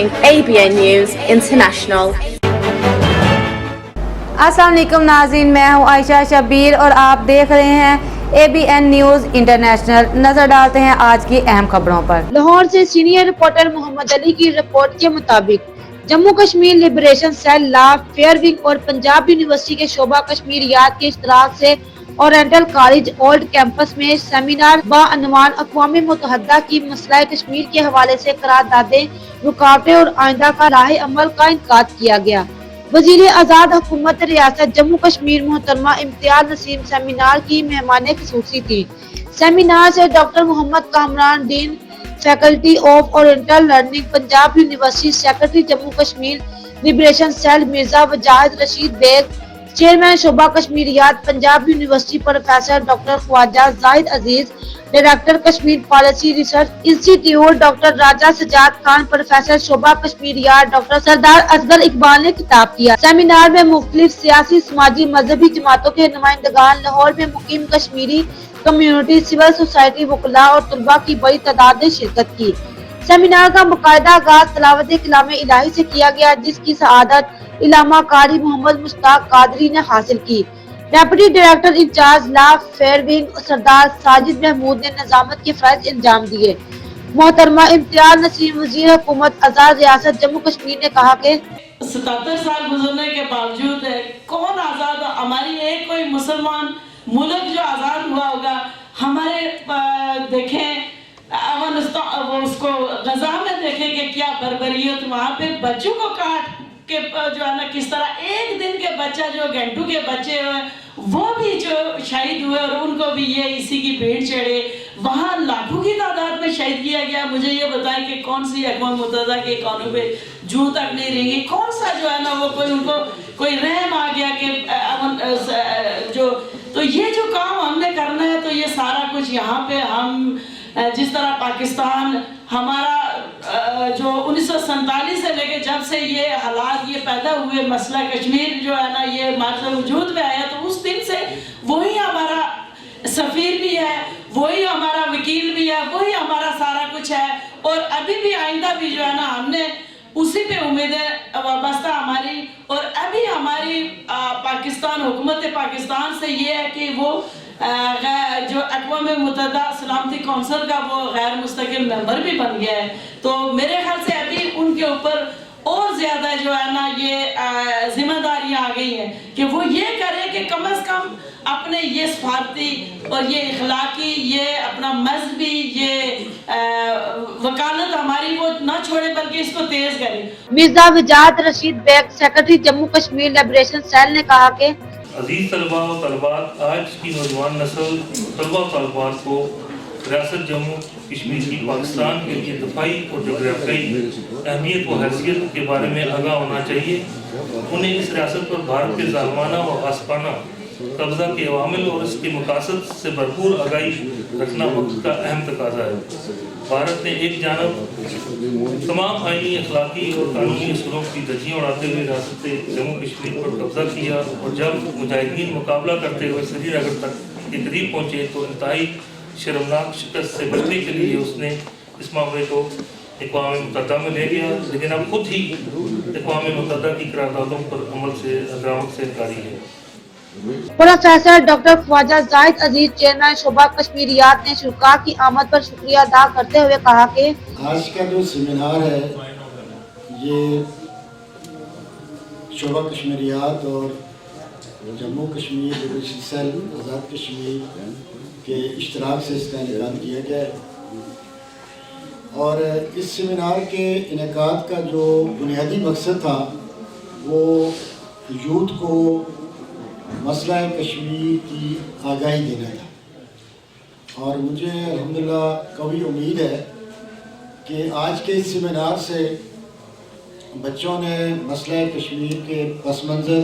ABN News International. अस्सलाम वालेकुम नाज़रीन, मैं हूँ आयशा शबीर और आप देख रहे हैं ABN न्यूज़ इंटरनेशनल। नजर डालते हैं आज की अहम खबरों पर। लाहौर से सीनियर रिपोर्टर मोहम्मद अली की रिपोर्ट के मुताबिक Jammu Kashmir liberation cell, law, fair wing और पंजाब यूनिवर्सिटी के शोबा कश्मीरियात के इश्तराक से ओरिएंटल कॉलेज ओल्ड कैंपस में सेमिनार बाअनवान अक़वाम मुत्तहिदा की मसला कश्मीर के हवाले से करारदादें, रुकावटें और आइंदा का राह अमल का इनकाद किया गया। वज़ीर आज़ाद हुकूमत रियासत जम्मू कश्मीर मोहतरमा इम्तियाज नसीम सेमिनार की मेहमान ख़ुसूसी थी। सेमिनार से doctor Mohammad Kamran dean, faculty of oriental learning, Punjab university, secretary Jammu Kashmir liberation cell Mirza Wajahid Rashid Baig, chairman शोबा Kashmiriyat Punjab university professor doctor Khwaja Zahid Aziz, director Kashmir policy research institute doctor Raja Sajjad Khan, professor शोबा कश्मीरियात डॉक्टर सरदार असगर इकबाल ने खिताब किया। सेमिनार में मुख्तलिफ सियासी, समाजी, मजहबी जमातों के नुमाइंदगान, लाहौर में मुकीम कश्मीरी कम्युनिटी, सिविल सोसाइटी, वकला और तलबा की बड़ी तादाद ने शिरकत की। सेमिनार का बाकायदा आगाज तिलावत कलाम इलाही से किया गया, जिसकी सआदत इलामा कारी मोहम्मद मुश्ताक कादरी ने हासिल की। Deputy director in-charge law, fair wing Sardar Sajid Mahmood ने निजामत के फर्ज अंजाम दिए। मोहतरमा इम्तियाज नसीम वज़ीर हुकूमत आज़ाद रियासत जम्मू कश्मीर ने कहा कि 77 साल गुजरने के बावजूद कौन आज़ाद, हमारी एक कोई मुसलमान मुल्क जो आज़ाद हुआ होगा, हमारे देखें अफगानिस्तान, उसको गजा में देखें कि क्या बर्बरियत, वहाँ पे बच्चों को काट के जो है ना किस तरह एक दिन के बच्चा जो घंटों के बच्चे हुए वो भी जो शहीद हुए और उनको भी ये इसी की भीड़ चढ़े। वहाँ लाखों की तादाद में शहीद किया गया। मुझे ये बताएं कि कौन सी अक़वाम मुत्तहिदा के कानून पे जूं तक नहीं रहेंगी, कौन सा जो है ना वो कोई उनको कोई रहम आ गया कि जो तो ये जो काम हमने करना है, तो ये सारा कुछ यहाँ पे हम जिस तरह पाकिस्तान हमारा जो 1947 से लेके जब से ये हालात ये पैदा हुए, मसला कश्मीर जो है ना ये हमारे वजूद में आया, तो उस दिन से वही हमारा सफ़ीर भी है, वही हमारा वकील भी है, वही हमारा सारा कुछ है। और अभी भी आइंदा भी जो है ना हमने उसी पे उम्मीदें वाबस्ता हमारी। और अभी हमारी पाकिस्तान हुकूमत पाकिस्तान से ये है कि वो जो अक़वाम मुत्तहिदा सलामती कौंसिल का वो गैर मुस्तकिल मेंबर भी बन गया है। तो मेरे ख्याल से अभी उनके ऊपर और ज़्यादा जो है ना ये जिम्मेदारियाँ आ गई हैं कि वो ये करें कि कम से कम अपने ये सफारती और ये इखलाकी, ये अपना मजहबी, ये वकालत हमारी वो ना छोड़े बल्कि इसको तेज करें। Mirza Wajahid Rashid Baig, secretary Jammu Kashmir liberation cell ने कहा कि अजीज तलबा और तलबात, आज की नौजवान नस्ल तलबा और तलबात को रियासत जम्मू कश्मीर की पाकिस्तान के लिए दफाई और जोग्राफियाई अहमियत व हैसियत के बारे में आगाह होना चाहिए। उन्हें इस रियासत पर भारत के ज़ालिमाना व आसपाना कब्ज़ा के अवामिल और इसके मकासद से भरपूर आगाही रखना वक्त का अहम तकाजा है। भारत ने एक जानब तमाम आईनी, अखलाकी और कानूनी असूलों की धज्जियाँ उड़ाते हुए रियासत जम्मू कश्मीर पर कब्जा किया, और जब मुजाहिदीन मुकाबला करते हुए श्रीनगर तक के करीब पहुँचे तो इंतहाई शर्मनाक शिकस्त से बचने के लिए उसने इस मामले को अक़वाम मुत्तहिदा में ले गया, लेकिन अब खुद ही अक़वाम मुत्तहिदा की करारदादों पर अमल से अदावत से इनकारी है। प्रोफेसर डॉक्टर ख्वाजा जाहिद अजीज, चेयरमैन शोबा कश्मीरियात ने शुरा की आमद पर शुक्रिया अदा करते हुए कहा कि आज का जो सेमिनार है ये शोबा कश्मीरियात और जम्मू कश्मीर लिबरेशन सेल आज़ाद कश्मीर के इश्तराक से इसका इनेकाद किया गया है। और इस सेमिनार के इनेकाद का जो बुनियादी मकसद था वो यूथ को मसला कश्मीर की आगाही देना था। और मुझे अल्हम्दुलिल्लाह कभी उम्मीद है कि आज के इस सेमिनार से बच्चों ने मसला कश्मीर के पस मंज़र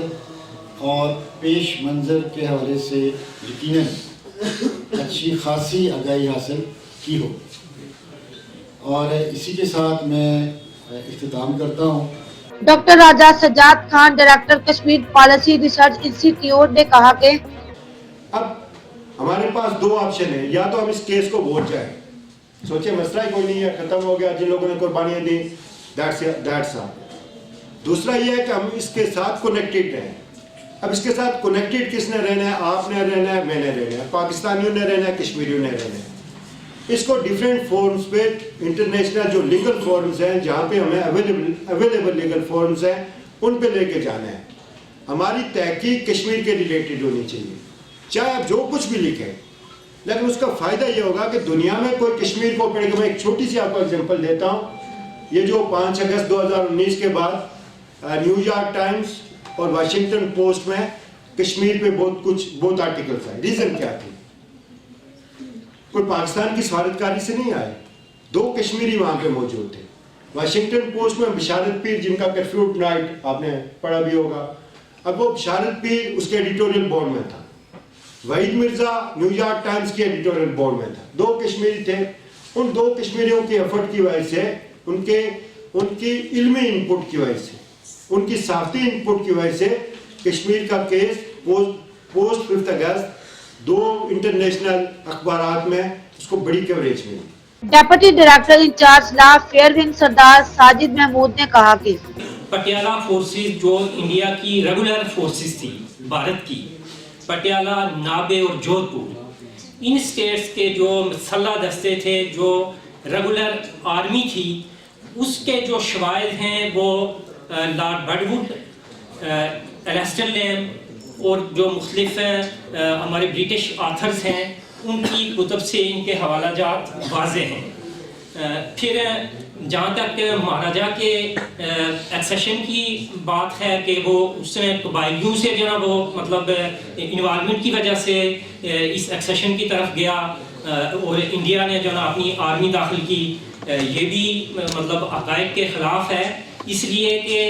और पेश मंज़र के हवाले से यकीनन अच्छी खासी आगाही हासिल की हो। और इसी के साथ मैं इख्तिताम करता हूँ। Doctor Raja Sajjad Khan, director Kashmir policy research institute ने कहा कि अब हमारे पास दो ऑप्शन है, या तो हम इस केस को भूल जाएं, सोचे मसला ही कोई नहीं है, खत्म हो गया, जिन लोगों ने कुर्बानियां दी दैट्स ऑल। दूसरा ये है कि हम इसके साथ कनेक्टेड रहें। अब इसके साथ कनेक्टेड किसने रहना है? आपने रहना है, मैंने रहना है, पाकिस्तानियों ने रहना है, कश्मीरियों ने रहना है। इसको डिफरेंट फॉर्म्स पे, इंटरनेशनल जो लीगल फॉर्म्स हैं, जहाँ पे हमें अवेलेबल लीगल फॉर्म्स हैं, उन पे लेके जाना है। हमारी तहकीक कश्मीर के रिलेटेड होनी चाहिए, चाहे आप जो कुछ भी लिखें, लेकिन उसका फ़ायदा ये होगा कि दुनिया में कोई कश्मीर को पढ़ेगा। मैं एक छोटी सी आपको एग्जांपल देता हूँ। ये जो 5 अगस्त 2019 के बाद न्यूयॉर्क टाइम्स और वाशिंगटन पोस्ट में कश्मीर पे बहुत आर्टिकल्स आए। रीज़न क्या थी? कोई पाकिस्तान की सफारतकारी से नहीं आए, 2 कश्मीरी वहाँ पे मौजूद थे। वाशिंगटन पोस्ट में बिशारत पीर, जिनका कर्फ्यू नाइट आपने पढ़ा भी होगा, अब वो बिशारत पीर उसके एडिटोरियल बोर्ड में था। वहीद मिर्जा न्यूयॉर्क टाइम्स के एडिटोरियल बोर्ड में था। 2 कश्मीरी थे। उन 2 कश्मीरियों के एफर्ट की वजह से, उनकी इल्मी इनपुट की वजह से, उनकी साफ्ती इनपुट की वजह से कश्मीर का केस पोस्ट 5 अगस्त 2 इंटरनेशनल अखबारात में उसको बड़ी कवरेज मिली। Deputy director in-charge law fair wing Sardar Sajid Mahmood ने कहा कि पटियाला फोर्सेस जो इंडिया की रेगुलर फोर्सेस थी, भारत की, पटियाला, नाबे और जोधपुर, इन स्टेट्स के जो मसल्ह दस्ते थे, जो रेगुलर आर्मी थी, उसके जो शवायद हैं वो लॉर्ड बर्डवुड, एलेस्टर लैम और जो मुख्तलिफ हमारे ब्रिटिश आथर्स हैं, उनकी कुतुब से इनके हवाला जात वाज़े हैं। फिर जहाँ तक महाराजा के एक्सेशन की बात है कि वो उसमें कबायलियों से जो ना वो मतलब इन्वॉल्वमेंट की वजह से इस एक्सेशन की तरफ गया और इंडिया ने जो ना अपनी आर्मी दाखिल की, ये भी मतलब अकायद के ख़िलाफ़ है। इसलिए कि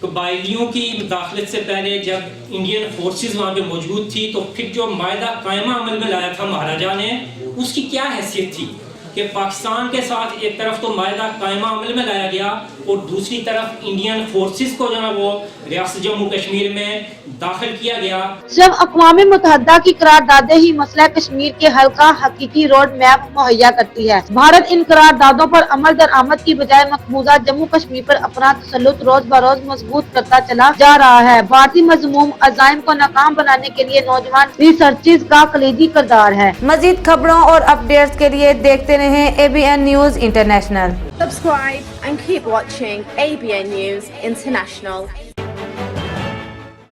कबायलियों की दाखिलत से पहले जब इंडियन फोर्सेस वहाँ पे मौजूद थी, तो फिर जो मायदा कायमा अमल में लाया था महाराजा ने, उसकी क्या हैसियत थी कि पाकिस्तान के साथ एक तरफ तो मायदा कायमा अमल में लाया गया और दूसरी तरफ इंडियन फोर्सेस को जो है वो रियासत जम्मू कश्मीर में दाखिल किया गया। सिर्फ अक़वाम मुत्तहिदा की करारदादें ही मसला कश्मीर के हल का हकीकी रोड मैप मुहैया करती है। भारत इन करारदादों पर अमल दरामद की बजाय मकबूजा जम्मू कश्मीर पर अपना तसल्लुत रोज बरोज मजबूत करता चला जा रहा है। भारतीय मज़मूम अज़ाइम को नाकाम बनाने के लिए नौजवान रिसर्चर्स का कलीदी किरदार है। मजीद खबरों और अपडेट्स के लिए देखते रहें ABN news international. Subscribe and keep watching ABN News International.